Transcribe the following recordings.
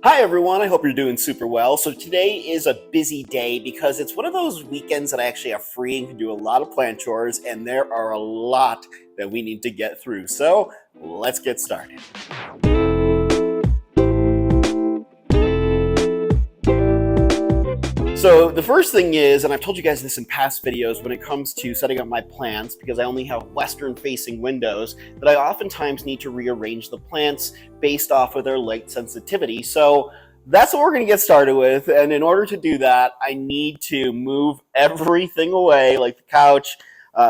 Hi everyone, I hope you're doing super well. So today is a busy day because it's one of those weekends that I actually have free and can do a lot of plant chores, and there are a lot that we need to get through. So let's get started. So the first thing is, and I've told you guys this in past videos, when it comes to setting up my plants, because I only have western facing windows, that I oftentimes need to rearrange the plants based off of their light sensitivity. So that's what we're going to get started with. And in order to do that, I need to move everything away, like the couch,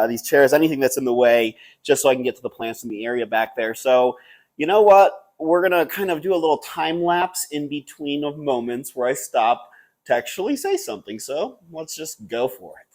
these chairs, anything that's in the way, just so I can get to the plants in the area back there. So you know what? We're going to kind of do a little time lapse in between of moments where I stop to actually say something. So let's just go for it.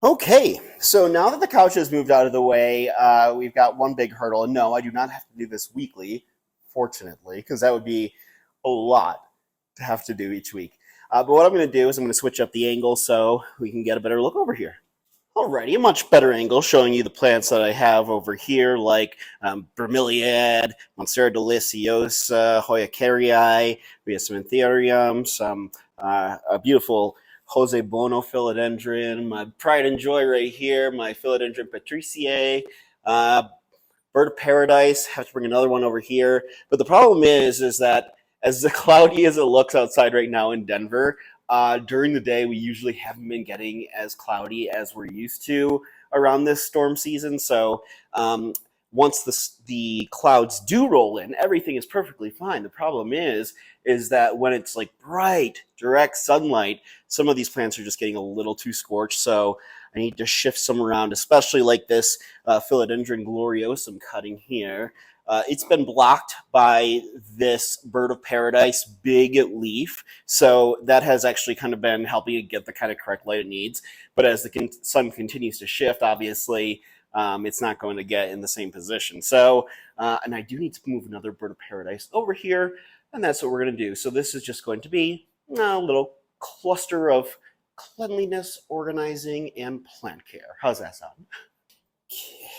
Okay, so now that the couch has moved out of the way, we've got one big hurdle. And no, I do not have to do this weekly, fortunately, because that would be a lot to have to do each week. But what I'm going to do is I'm going to switch up the angle so we can get a better look over here. Alrighty, a much better angle showing you the plants that I have over here, like bromeliad, Monstera deliciosa, Hoya carrii, we have some anthurium, some a beautiful Jose Bono philodendron, my pride and joy right here, my philodendron patriciae, uh, bird of paradise. Have to bring another one over here. But the problem is that as cloudy as it looks outside right now in Denver, during the day we usually haven't been getting as cloudy as we're used to around this storm season. So once the clouds do roll in, everything is perfectly fine. The problem is that when it's like bright, direct sunlight, some of these plants are just getting a little too scorched. So I need to shift some around, especially like this Philodendron gloriosum cutting here. It's been blocked by this bird of paradise big leaf, so that has actually kind of been helping it get the kind of correct light it needs. But as the sun continues to shift, obviously, it's not going to get in the same position. So, and I do need to move another bird of paradise over here, and that's what we're going to do. So this is just going to be a little cluster of cleanliness, organizing, and plant care. How's that sound?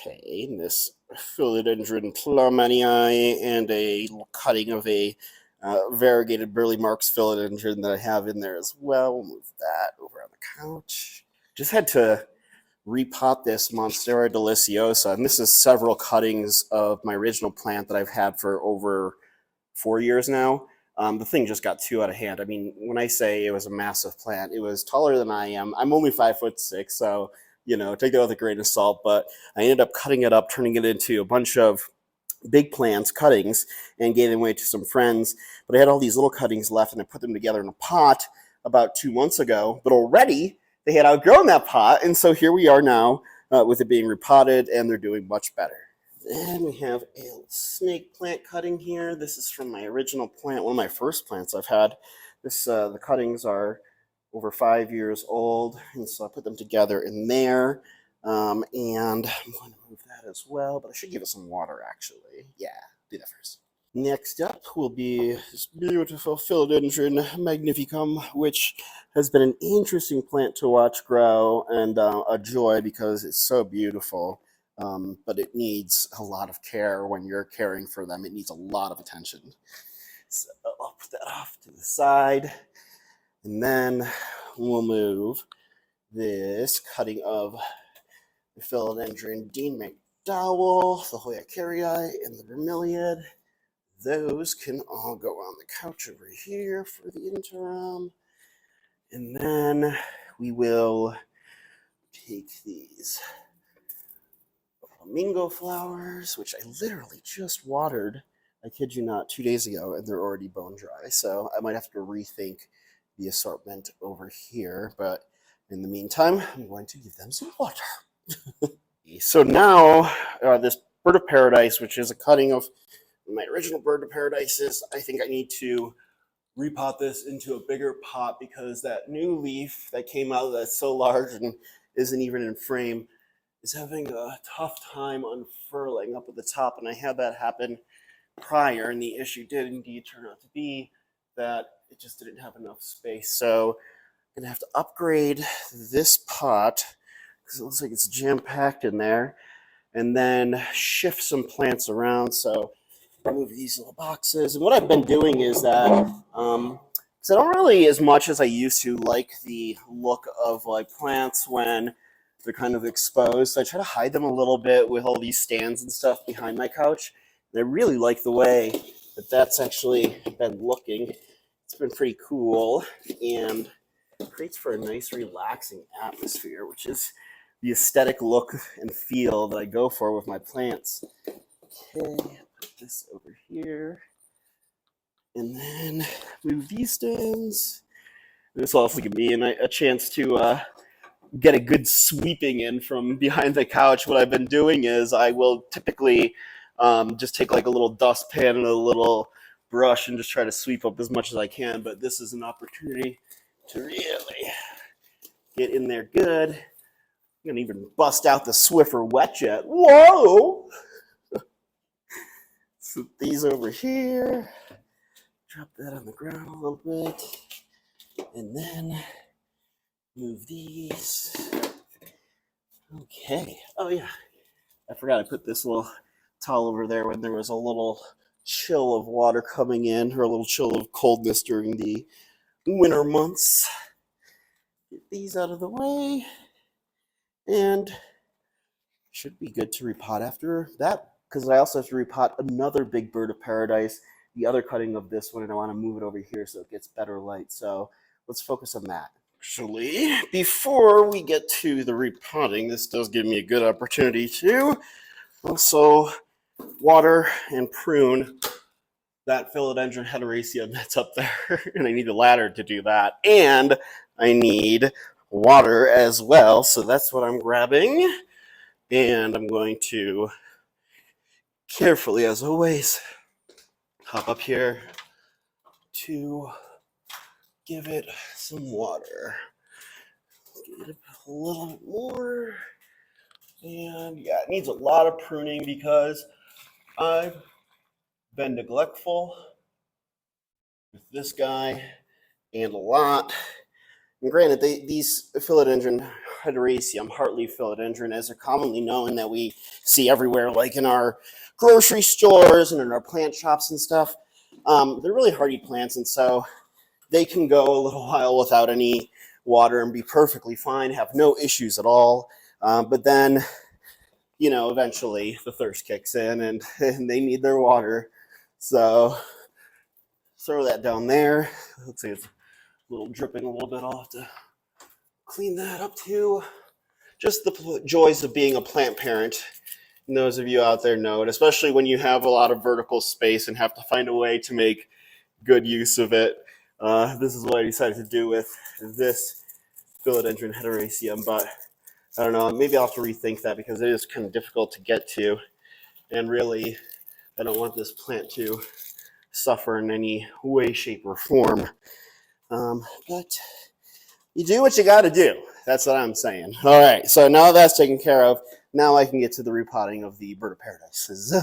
Okay, this philodendron plumanii and a little cutting of a variegated burley marks philodendron that I have in there as well. We'll move that over on the couch. Just had to repot this Monstera deliciosa, and this is several cuttings of my original plant that I've had for over 4 years now. The thing just got too out of hand. I mean, when I say it was a massive plant, it was taller than I am. I'm only 5'6", so take that with a grain of salt. But I ended up cutting it up, turning it into a bunch of big plants, cuttings, and gave them away to some friends. But I had all these little cuttings left, and I put them together in a pot about 2 months ago. But already they had outgrown that pot, and so here we are now with it being repotted, and they're doing much better. Then we have a snake plant cutting here. This is from my original plant, one of my first plants I've had. The cuttings are over 5 years old, and so I put them together in there. And I'm going to move that as well, but I should give it some water actually. Yeah, do that first. Next up will be this beautiful Philodendron magnificum, which has been an interesting plant to watch grow and a joy because it's so beautiful. But it needs a lot of care when you're caring for them. It needs a lot of attention. So I'll put that off to the side. And then we'll move this cutting of the philodendron Dean McDowell, the Hoya carrii, and the bromeliad. Those can all go on the couch over here for the interim. And then we will take these flamingo flowers, which I literally just watered, I kid you not, 2 days ago, and they're already bone dry. So I might have to rethink the assortment over here. But in the meantime, I'm going to give them some water. So now this bird of paradise, which is a cutting of my original bird of paradises, I think I need to repot this into a bigger pot because that new leaf that came out that's so large and isn't even in frame is having a tough time unfurling up at the top. And I had that happen prior, and the issue did indeed turn out to be that it just didn't have enough space. So gonna have to upgrade this pot because it looks like it's jam-packed in there, and then shift some plants around. So move these little boxes. And what I've been doing is that, because I don't really, as much as I used to, like the look of like plants when they're kind of exposed. So I try to hide them a little bit with all these stands and stuff behind my couch. And I really like the way that that's actually been looking. It's been pretty cool and creates for a nice relaxing atmosphere, which is the aesthetic look and feel that I go for with my plants. Okay, put this over here, and then move these stands. This will also give me a chance to get a good sweeping in from behind the couch. What I've been doing is I will typically just take like a little dustpan and a little brush and just try to sweep up as much as I can, but this is an opportunity to really get in there good. I'm gonna even bust out the Swiffer Wet Jet. Whoa! So these over here. Drop that on the ground a little bit. And then move these. Okay. Oh yeah. I forgot I put this little towel over there when there was a little chill of water coming in, or a little chill of coldness during the winter months. Get these out of the way. And should be good to repot after that, because I also have to repot another big bird of paradise, the other cutting of this one, and I want to move it over here so it gets better light. So let's focus on that. Actually, before we get to the repotting, this does give me a good opportunity to also water and prune that philodendron heteroecium that's up there. And I need a ladder to do that. And I need water as well. So that's what I'm grabbing. And I'm going to carefully, as always, hop up here to give it some water. Get it a little bit more. And yeah, it needs a lot of pruning because I've been neglectful with this guy and a lot. And granted, these philodendron heteroecium, heartleaf philodendron, as they're commonly known, that we see everywhere, like in our grocery stores and in our plant shops and stuff, they're really hardy plants, and so they can go a little while without any water and be perfectly fine, have no issues at all. But then, you know, eventually the thirst kicks in and they need their water. So throw that down there. Looks like it's a little dripping a little bit. I'll have to clean that up too. Just the joys of being a plant parent. And those of you out there know it, especially when you have a lot of vertical space and have to find a way to make good use of it. This is what I decided to do with this philodendron heteroecium, but I don't know, maybe I'll have to rethink that because it is kind of difficult to get to, and really I don't want this plant to suffer in any way, shape, or form. But you do what you got to do. That's what I'm saying. All right, so now that's taken care of, now I can get to the repotting of the bird of paradises.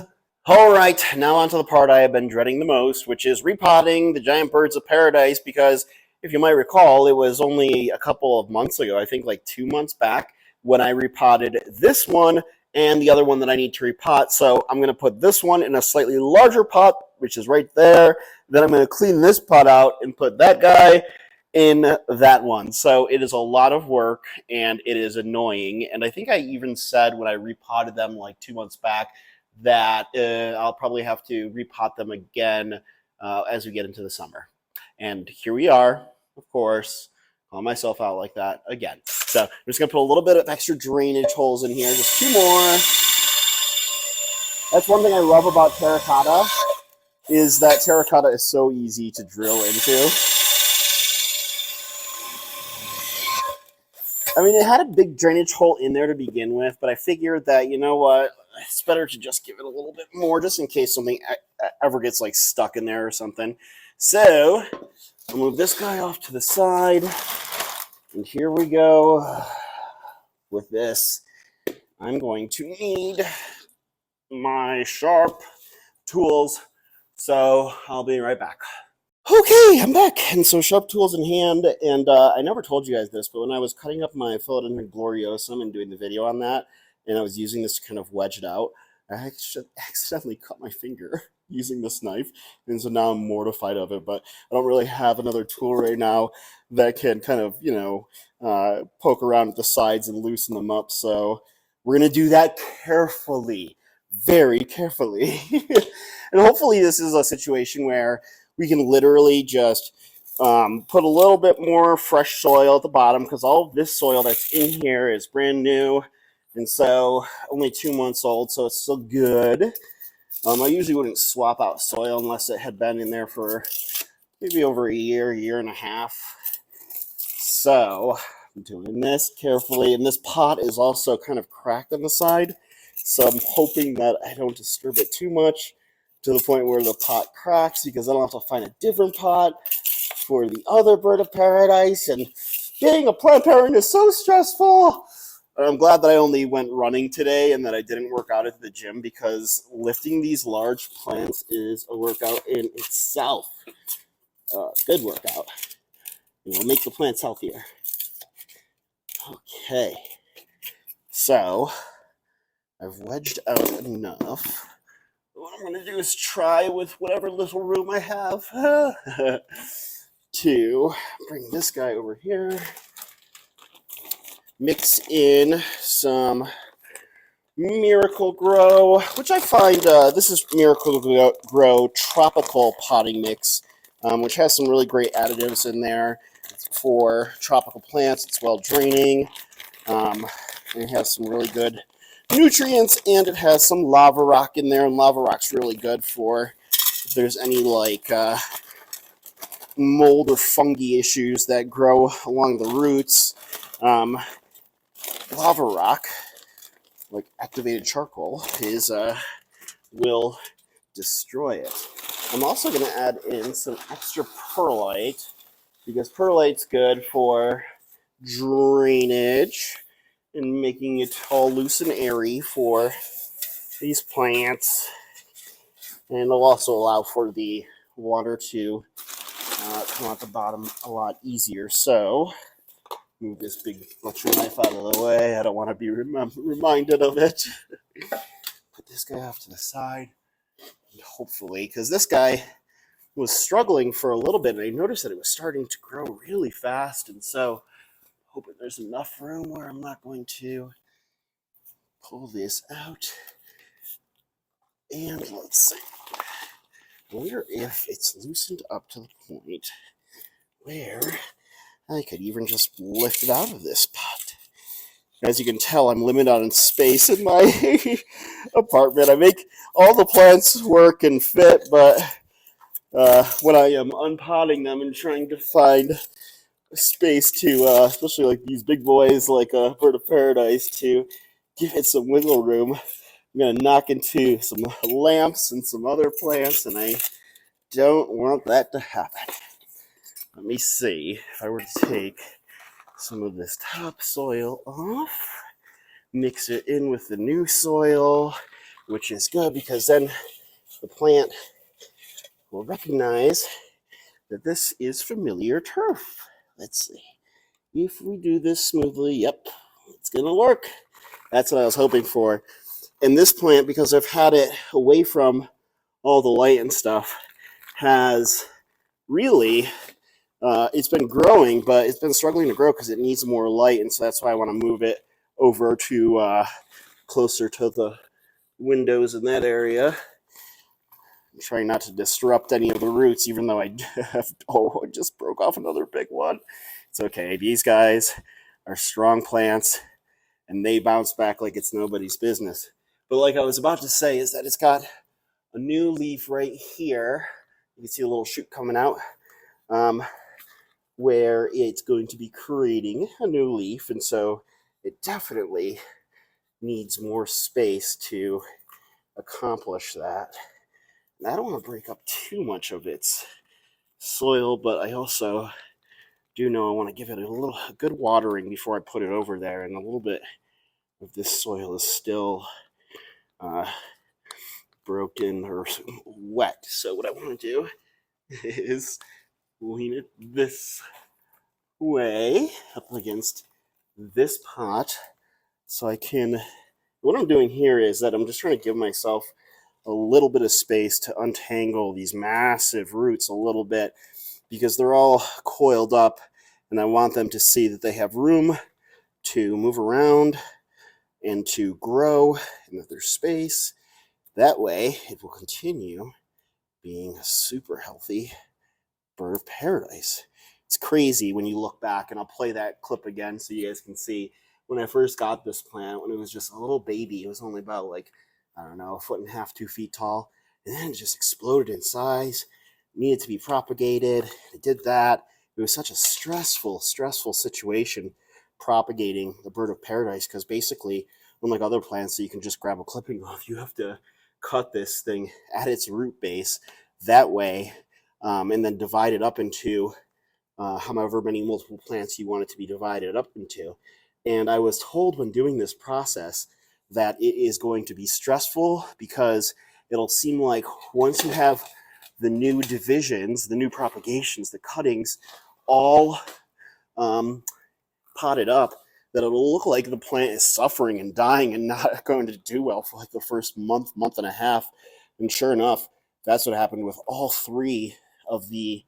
All right, now on to the part I have been dreading the most, which is repotting the giant birds of paradise, because if you might recall, it was only a couple of months ago, I think like 2 months back, when I repotted this one and the other one that I need to repot. So I'm going to put this one in a slightly larger pot, which is right there. Then I'm going to clean this pot out and put that guy in that one. So it is a lot of work and it is annoying. And I think I even said when I repotted them like 2 months back that I'll probably have to repot them again as we get into the summer. And here we are, of course, calling myself out like that again. So I'm just going to put a little bit of extra drainage holes in here, just 2 more. That's one thing I love about terracotta, is that terracotta is so easy to drill into. I mean, it had a big drainage hole in there to begin with, but I figured that, you know what, it's better to just give it a little bit more just in case something ever gets like stuck in there or something. So I'll move this guy off to the side, and here we go with this. I'm going to need my sharp tools, so I'll be right back. Okay, I'm back. And so sharp tools in hand, and I never told you guys this, but when I was cutting up my Philodendron gloriosum and doing the video on that, and I was using this to kind of wedge it out, I accidentally cut my finger using this knife, and so now I'm mortified of it, but I don't really have another tool right now that can kind of, poke around at the sides and loosen them up, so we're going to do that carefully, very carefully. And hopefully this is a situation where we can literally just put a little bit more fresh soil at the bottom, because all of this soil that's in here is brand new, and so only 2 months old, so it's still good. I usually wouldn't swap out soil unless it had been in there for maybe over a year and a half. So I'm doing this carefully, and this pot is also kind of cracked on the side, so I'm hoping that I don't disturb it too much to the point where the pot cracks, because I don't have to find a different pot for the other bird of paradise. And being a plant parent is so stressful. I'm glad that I only went running today and that I didn't work out at the gym, because lifting these large plants is a workout in itself. Good workout. It will make the plants healthier. Okay, so I've wedged out enough. What I'm going to do is try with whatever little room I have to bring this guy over here, mix in some Miracle Grow, which I find, this is Miracle Grow Tropical Potting Mix, which has some really great additives in there for tropical plants. It's well draining. It has some really good nutrients, and it has some lava rock in there, and lava rock's really good for if there's any like mold or fungi issues that grow along the roots. Lava rock, like activated charcoal, will destroy it. I'm also going to add in some extra perlite, because perlite's good for drainage and making it all loose and airy for these plants, and it'll also allow for the water to come out the bottom a lot easier. So move this big butcher knife out of the way. I don't want to be reminded of it. Put this guy off to the side, and hopefully, because this guy was struggling for a little bit, and I noticed that it was starting to grow really fast, and so hoping there's enough room where I'm not going to pull this out. And let's see. I wonder if it's loosened up to the point where I could even just lift it out of this pot. As you can tell, I'm limited on space in my apartment. I make all the plants work and fit, but when I am unpotting them and trying to find space to, especially like these big boys like a bird of paradise, to give it some wiggle room, I'm going to knock into some lamps and some other plants, and I don't want that to happen. Let me see if I were to take some of this topsoil off, mix it in with the new soil, which is good because then the plant will recognize that this is familiar turf. Let's see. If we do this smoothly, yep, it's going to work. That's what I was hoping for. And this plant, because I've had it away from all the light and stuff, has really, it's been growing, but it's been struggling to grow because it needs more light, and so that's why I want to move it over to closer to the windows in that area. I'm trying not to disrupt any of the roots, even though I just broke off another big one. It's okay. These guys are strong plants, and they bounce back like it's nobody's business. But like I was about to say, is that it's got a new leaf right here. You can see a little shoot coming out, where it's going to be creating a new leaf, and so it definitely needs more space to accomplish that. And I don't want to break up too much of its soil, but I also do know I want to give it a good watering before I put it over there, and a little bit of this soil is still broken or wet. So what I want to do is lean it this way up against this pot so I can, what I'm doing here is that I'm just trying to give myself a little bit of space to untangle these massive roots a little bit because they're all coiled up and I want them to see that they have room to move around and to grow and that there's space. That way it will continue being a super healthy bird of paradise. It's crazy when you look back, and I'll play that clip again so you guys can see when I first got this plant, when it was just a little baby. It was only about like, I don't know, 1.5 to 2 feet tall, and then it just exploded in size, needed to be propagated. It did that. It was such a stressful situation propagating the bird of paradise because basically, unlike other plants that you can just grab a clipping off, you have to cut this thing at its root base that way, and then divide it up into however many multiple plants you want it to be divided up into. And I was told when doing this process that it is going to be stressful because it'll seem like once you have the new divisions, the new propagations, the cuttings all potted up, that it'll look like the plant is suffering and dying and not going to do well for like the first month and a half. And sure enough, that's what happened with all 3 of the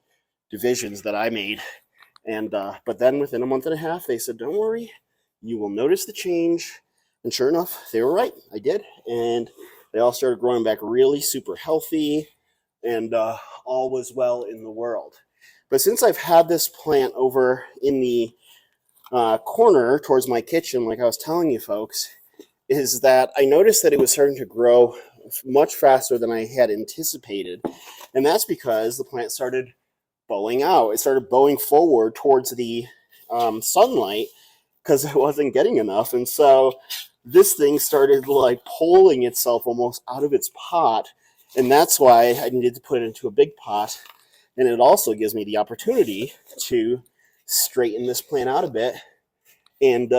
divisions that I made. And but then within a month and a half, they said, "Don't worry, you will notice the change." And sure enough, they were right. I did, and they all started growing back really super healthy, and all was well in the world. But since I've had this plant over in the corner towards my kitchen, like I was telling you folks, is that I noticed that it was starting to grow much faster than I had anticipated. And that's because the plant started bowing out. It started bowing forward towards the sunlight because it wasn't getting enough. And so this thing started like pulling itself almost out of its pot. And that's why I needed to put it into a big pot. And it also gives me the opportunity to straighten this plant out a bit and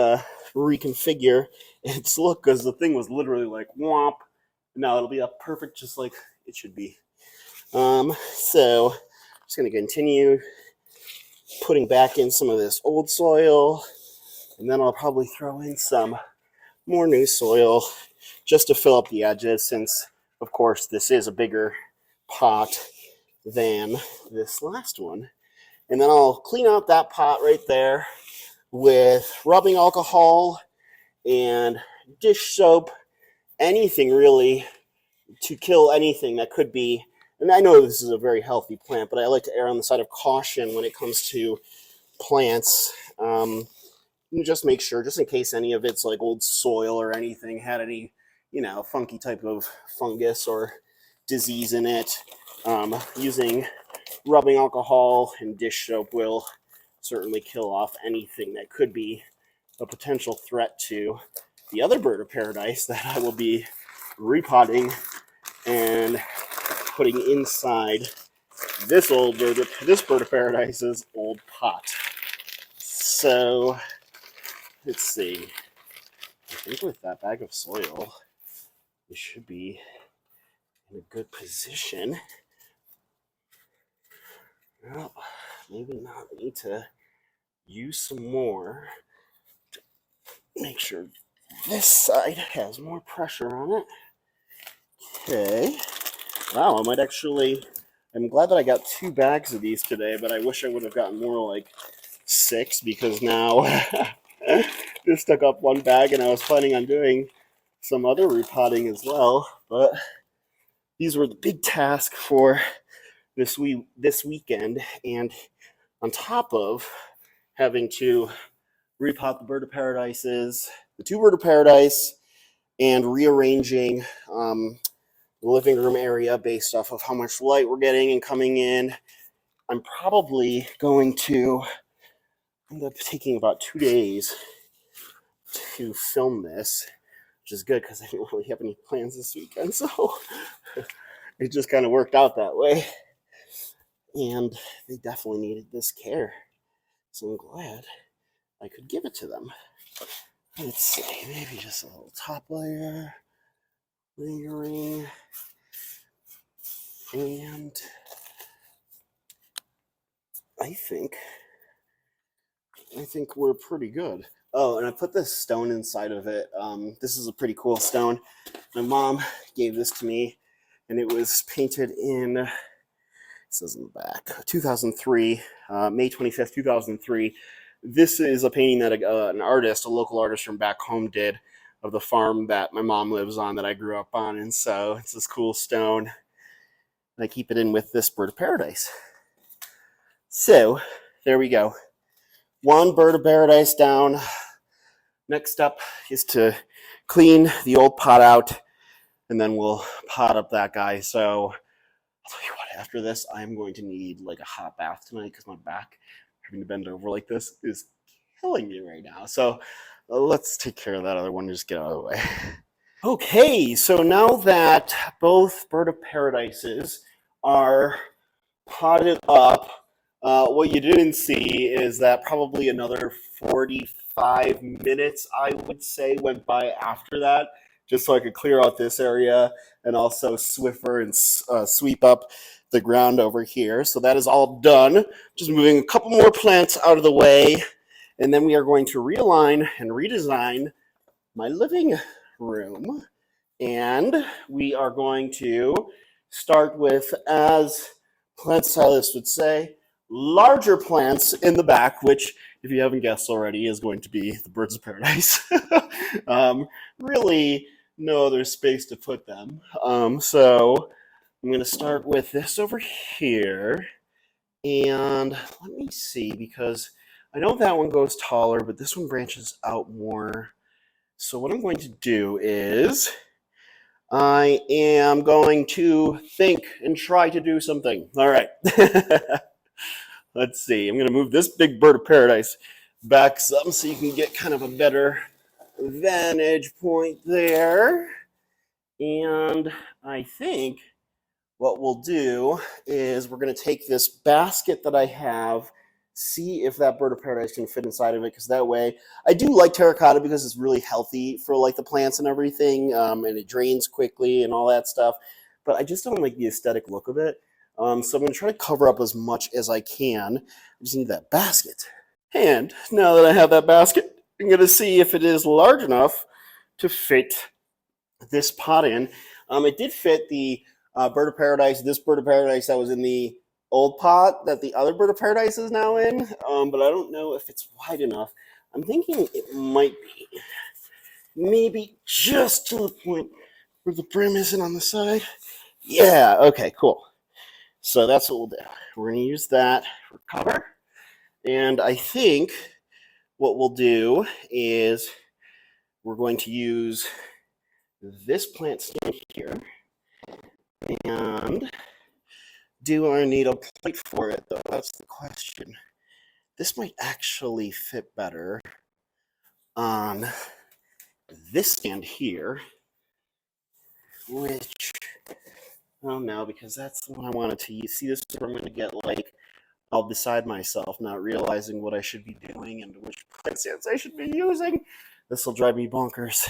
reconfigure its look because the thing was literally like womp. Now it'll be up perfect just like it should be. So I'm just going to continue putting back in some of this old soil, and then I'll probably throw in some more new soil just to fill up the edges since, of course, this is a bigger pot than this last one. And then I'll clean out that pot right there with rubbing alcohol and dish soap, anything really to kill anything that could be. And I know this is a very healthy plant, but I like to err on the side of caution when it comes to plants. Just make sure, just in case any of it's like old soil or anything had any, funky type of fungus or disease in it. Using rubbing alcohol and dish soap will certainly kill off anything that could be a potential threat to the other bird of paradise that I will be repotting and putting inside this bird of paradise's old pot. So let's see. I think with that bag of soil, we should be in a good position. Well, maybe not. We need to use some more to make sure this side has more pressure on it. Okay. Wow, I might actually. I'm glad that I got 2 bags of these today, but I wish I would have gotten more like 6 because now this took up 1 bag and I was planning on doing some other repotting as well. But these were the big task for this weekend, and on top of having to repot the bird of paradises, the 2 bird of paradise, and rearranging the living room area based off of how much light we're getting and coming in, I'm probably going to end up taking about 2 days to film this, which is good because I didn't really have any plans this weekend, so it just kind of worked out that way. And they definitely needed this care, so I'm glad I could give it to them. Let's see, maybe just a little top layer, lingering, and I think we're pretty good. Oh, and I put this stone inside of it. This is a pretty cool stone. My mom gave this to me, and it was painted in, it says in the back, 2003, May 25th, 2003. This is a painting that an artist, a local artist from back home did of the farm that my mom lives on that I grew up on. And so it's this cool stone. And I keep it in with this bird of paradise. So there we go. One bird of paradise down. Next step is to clean the old pot out, and then we'll pot up that guy. So I'll tell you what, after this, I'm going to need like a hot bath tonight because my back, having to bend over like this, is killing me right now. So let's take care of that other one and just get out of the way. Okay, so now that both bird of paradises are potted up, what you didn't see is that probably another 45 minutes, I would say, went by after that, just so I could clear out this area and also Swiffer and sweep up the ground over here. So that is all done. Just moving a couple more plants out of the way, and then we are going to realign and redesign my living room. And we are going to start with, as plant stylists would say, larger plants in the back, which, if you haven't guessed already, is going to be the birds of paradise. Really, no other space to put them. So I'm going to start with this over here. And let me see, because I know that one goes taller, but this one branches out more. So what I'm going to do is I am going to think and try to do something. All right. Let's see. I'm going to move this big bird of paradise back some so you can get kind of a better vantage point there. And I think what we'll do is we're going to take this basket that I have, see if that bird of paradise can fit inside of it, because that way, I do like terracotta because it's really healthy for like the plants and everything, and it drains quickly and all that stuff, but I just don't like the aesthetic look of it. So I'm going to try to cover up as much as I can. I just need that basket. And now that I have that basket, I'm going to see if it is large enough to fit this pot in. It did fit the bird of paradise, this bird of paradise that was in the old pot that the other bird of paradise is now in, but I don't know if it's wide enough. I'm thinking it might be maybe just to the point where the brim isn't on the side. Yeah, okay, cool. So that's what we'll do. We're going to use that for cover. And I think what we'll do is we're going to use this plant stand here and do I need a plate for it, though? That's the question. This might actually fit better on this stand here, which, oh no, because that's the one I wanted to use. See, this is where I'm going to get, like, all beside myself, not realizing what I should be doing and which plant stands I should be using. This will drive me bonkers.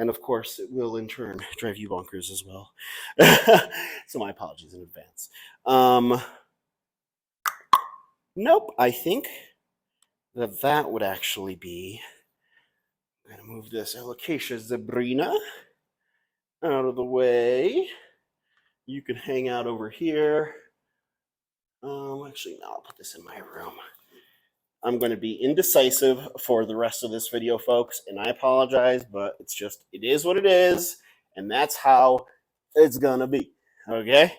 And of course, it will in turn drive you bonkers as well. So my apologies in advance. Nope, I think that would actually be, I'm going to move this Alocasia zebrina out of the way. You can hang out over here. Actually, no, I'll put this in my room. I'm going to be indecisive for the rest of this video, folks, and I apologize, but it's just, it is what it is, and that's how it's going to be, okay?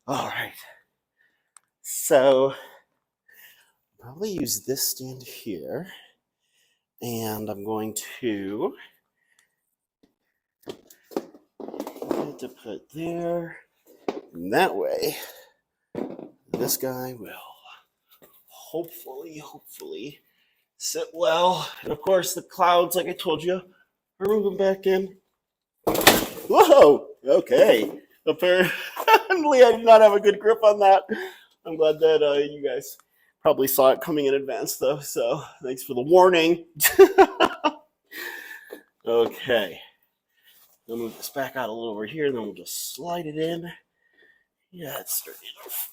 All right. So, probably use this stand here, and I'm going to put there, and that way, this guy will hopefully sit well. And of course, the clouds, like I told you, are moving back in. Whoa! Okay. Apparently, I did not have a good grip on that. I'm glad that you guys probably saw it coming in advance, though. So thanks for the warning. Okay. I'll move this back out a little over here, and then we'll just slide it in. Yeah, it's sturdy enough.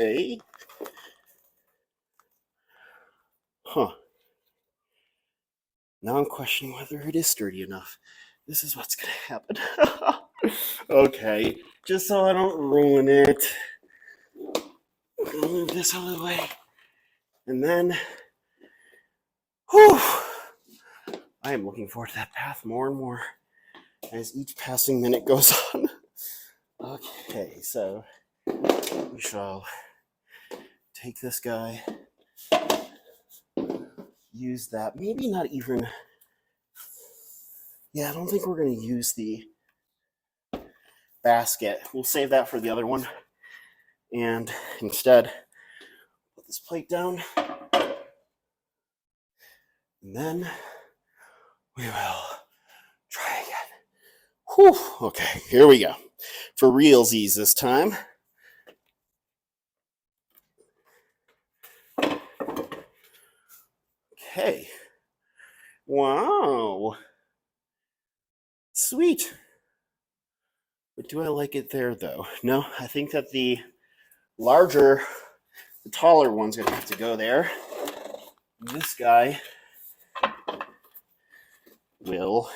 Okay. Huh. Now I'm questioning whether it is sturdy enough. This is what's going to happen. Okay, just so I don't ruin it. Move this out of the way. And then, whew, I am looking forward to that path more and more as each passing minute goes on. Okay, so we shall take this guy, use that. Maybe not even, yeah, I don't think we're going to use the basket. We'll save that for the other one. And instead, put this plate down. And then we will try again. Whew, okay, here we go. For realsies this time. Okay. Wow. Sweet. But do I like it there, though? No, I think that the larger, the taller one's going to have to go there. This guy will...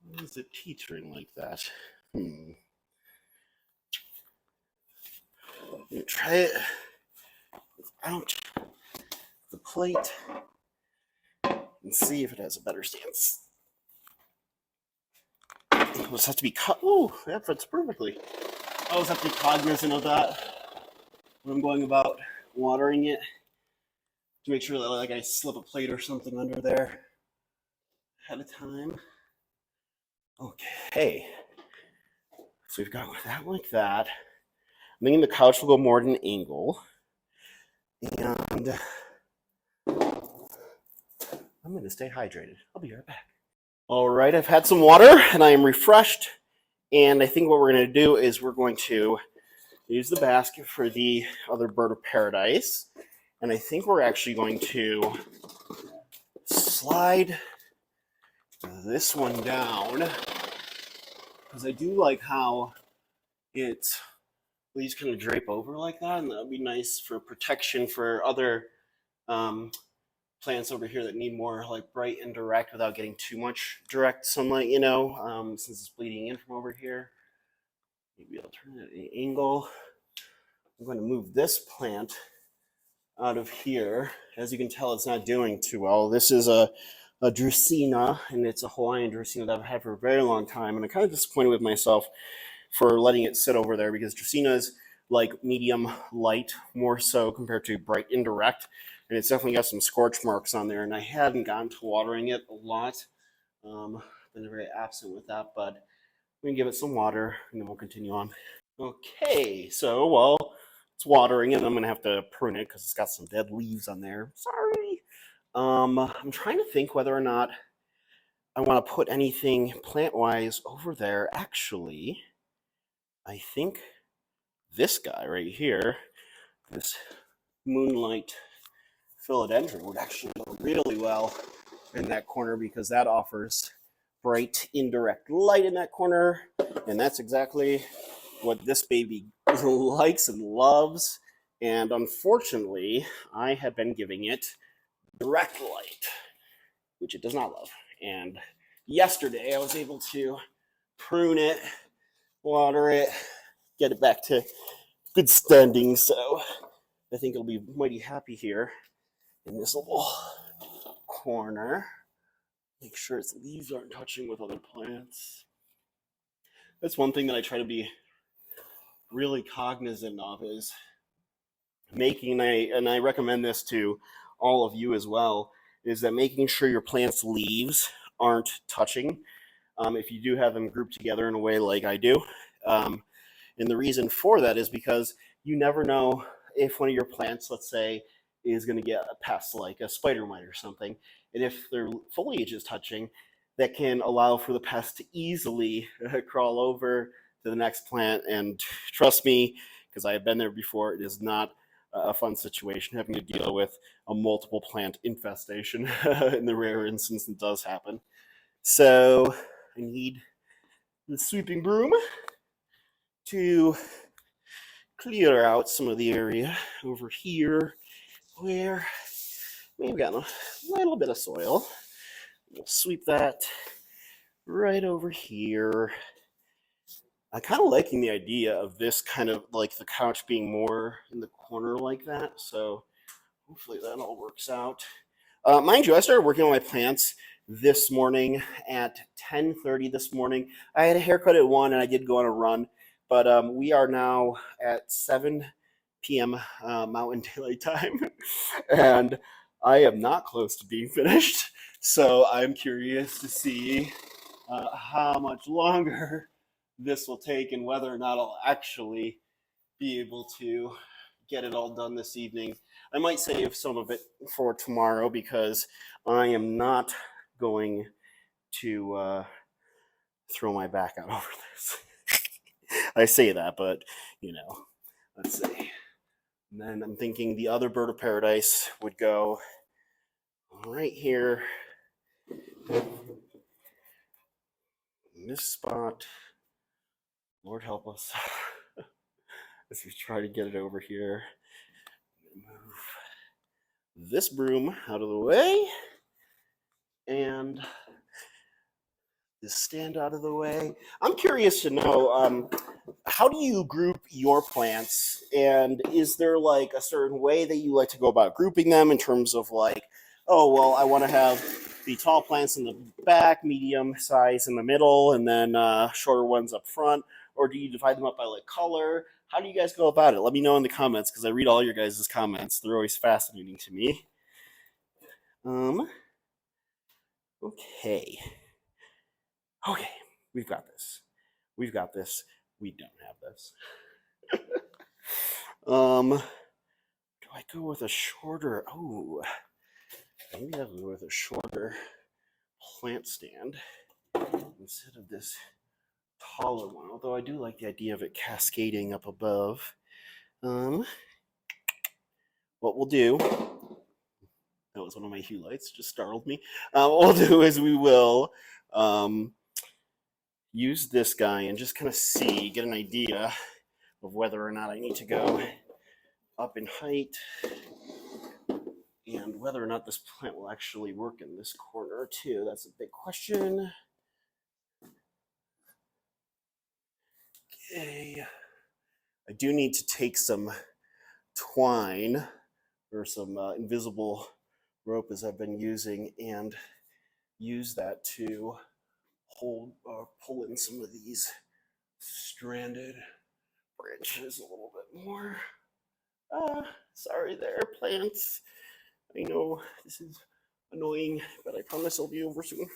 Why is it teetering like that? Try it without the plate and see if it has a better stance. It will just have to be cut. Oh, that fits perfectly. I always have to be cognizant of that when I'm going about watering it to make sure that like I slip a plate or something under there ahead of time. Okay, so we've got that like that. I'm thinking the couch will go more at an angle, and I'm going to stay hydrated. I'll be right back. All right, I've had some water and I am refreshed. And I think what we're going to do is we're going to use the basket for the other bird of paradise. And I think we're actually going to slide this one down because I do like how it leaves kind of drape over like that. And that would be nice for protection for other plants over here that need more like bright and direct without getting too much direct sunlight, you know, since it's bleeding in from over here. Maybe I'll turn it at an angle. I'm going to move this plant out of here. As you can tell, it's not doing too well. This is a Dracaena, and it's a Hawaiian Dracaena that I've had for a very long time, and I'm kind of disappointed with myself for letting it sit over there because Dracaena is like medium light, more so compared to bright indirect, and it's definitely got some scorch marks on there, and I hadn't gotten to watering it a lot. Been very absent with that, but we can give it some water, and then we'll continue on. Okay, so while it's watering it, I'm going to have to prune it because it's got some dead leaves on there. Sorry. I'm trying to think whether or not I want to put anything plant-wise over there. Actually, I think this guy right here, this moonlight philodendron, would actually go really well in that corner because that offers bright indirect light in that corner, and that's exactly what this baby likes and loves. And unfortunately, I have been giving it direct light, which it does not love. And yesterday I was able to prune it, water it, get it back to good standing. So I think it'll be mighty happy here in this little corner. Make sure its leaves aren't touching with other plants. That's one thing that I try to be really cognizant of is making, and I recommend this to all of you as well, is that making sure your plant's leaves aren't touching if you do have them grouped together in a way like I do. And the reason for that is because you never know if one of your plants, let's say, is going to get a pest like a spider mite or something. And if their foliage is touching, that can allow for the pest to easily crawl over to the next plant. And trust me, because I have been there before, it is not a fun situation having to deal with a multiple plant infestation in the rare instance it does happen. So I need the sweeping broom to clear out some of the area over here where we've got a little bit of soil. We'll sweep that right over here. I'm kind of liking the idea of this kind of like the couch being more in the corner like that. So hopefully that all works out. Mind you, I started working on my plants this morning at 10:30 this morning. I had a haircut at 1 and I did go on a run, but we are now at 7 p.m. Mountain Daylight Time, and I am not close to being finished. So I'm curious to see how much longer this will take and whether or not I'll actually be able to get it all done this evening. I might save some of it for tomorrow because I am not going to throw my back out over this. I say that, but you know, let's see. And then I'm thinking the other bird of paradise would go right here in this spot. Lord help us as we try to get it over here. Move this broom out of the way and this stand out of the way. I'm curious to know, how do you group your plants, and is there like a certain way that you like to go about grouping them in terms of like, oh well, I want to have the tall plants in the back, medium size in the middle, and then shorter ones up front, or do you divide them up by like color? How do you guys go about it? Let me know in the comments because I read all your guys' comments. They're always fascinating to me. Okay. Okay, we've got this. We've got this. We don't have this. Do I go with a shorter? Oh, maybe I'll go with a shorter plant stand instead of this taller one. Although I do like the idea of it cascading up above. What we'll do, that was one of my hue lights, just startled me. What we'll do is we will use this guy and just kind of see, get an idea of whether or not I need to go up in height and whether or not this plant will actually work in this corner too. That's a big question. Okay. I do need to take some twine or some invisible rope as I've been using and use that to pull in some of these stranded branches a little bit more. Sorry there, plants. I know this is annoying, but I promise I'll be over soon.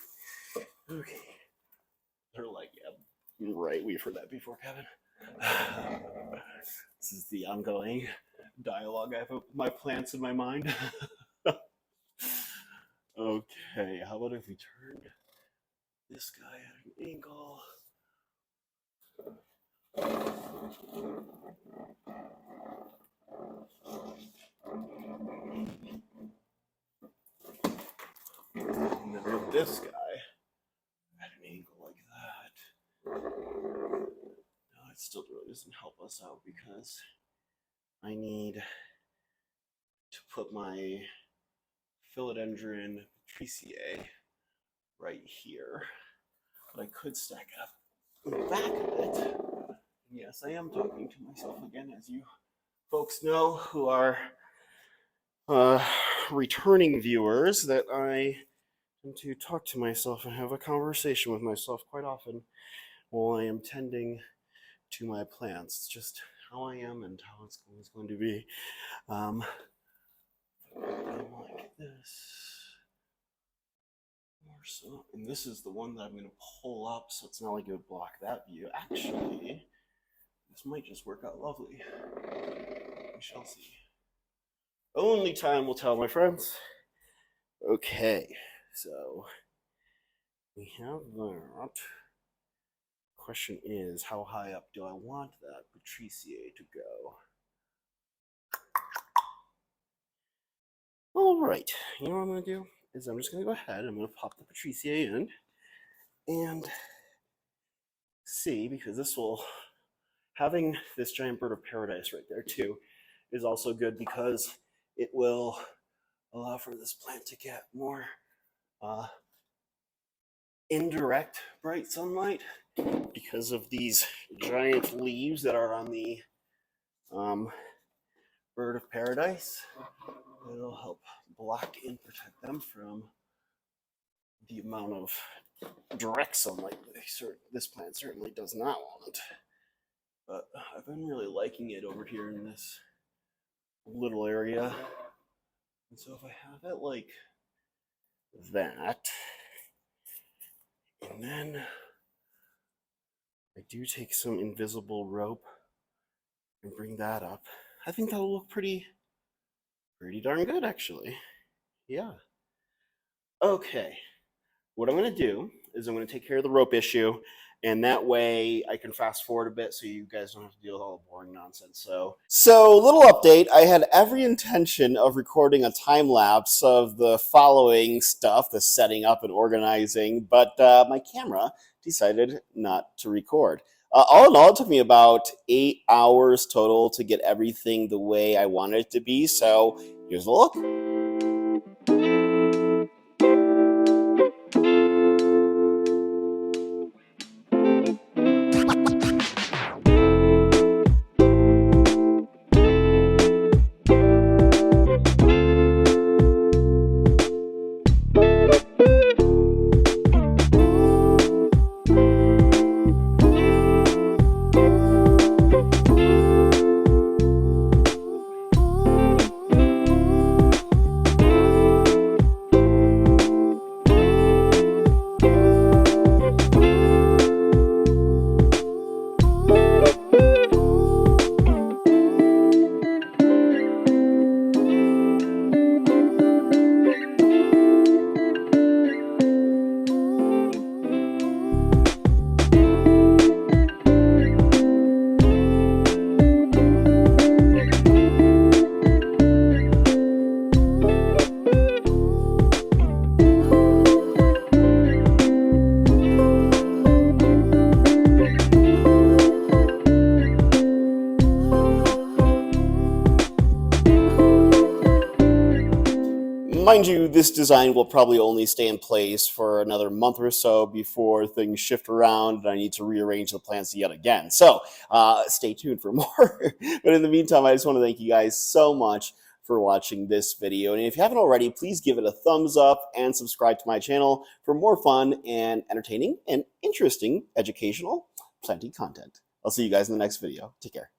Okay. They're like, yeah, right, we've heard that before, Kevin. This is the ongoing dialogue I have with my plants in my mind. Okay, how about if we turn this guy at an angle? And then move this guy at an angle like that. No, it still really doesn't help us out because I need to put my philodendron patriciae right here. But I could stack it up in the back of it. Yes, I am talking to myself again, as you folks know who are returning viewers, that I tend to talk to myself and have a conversation with myself quite often while I am tending to my plants. It's just how I am and how it's always going to be. Like this. More so. And this is the one that I'm going to pull up so it's not like it would block that view. Actually, this might just work out lovely. We shall see. Only time will tell, my friends. Okay, so we have that. Question is, how high up do I want that patriciae to go? All right, you know what I'm going to do? Is I'm just going to go ahead, I'm going to pop the patriciae in and see, because this will Having this giant bird of paradise right there too is also good because it will allow for this plant to get more uh, indirect bright sunlight because of these giant leaves that are on the um, bird of paradise. It'll help block and protect them from the amount of direct sunlight this plant certainly does not want. But I've been really liking it over here in this little area. And so if I have it like that, and then I do take some invisible rope and bring that up, I think that'll look pretty darn good actually. Yeah. Okay. What I'm going to do is I'm going to take care of the rope issue, and that way I can fast forward a bit so you guys don't have to deal with all the boring nonsense. So little update, I had every intention of recording a time lapse of the following stuff, the setting up and organizing, but my camera decided not to record. All in all, it took me about 8 hours total to get everything the way I wanted it to be, so here's a look. Mind you, this design will probably only stay in place for another month or so before things shift around and I need to rearrange the plans yet again. So stay tuned for more. But in the meantime, I just want to thank you guys so much for watching this video. And if you haven't already, please give it a thumbs up and subscribe to my channel for more fun and entertaining and interesting educational planting content. I'll see you guys in the next video. Take care.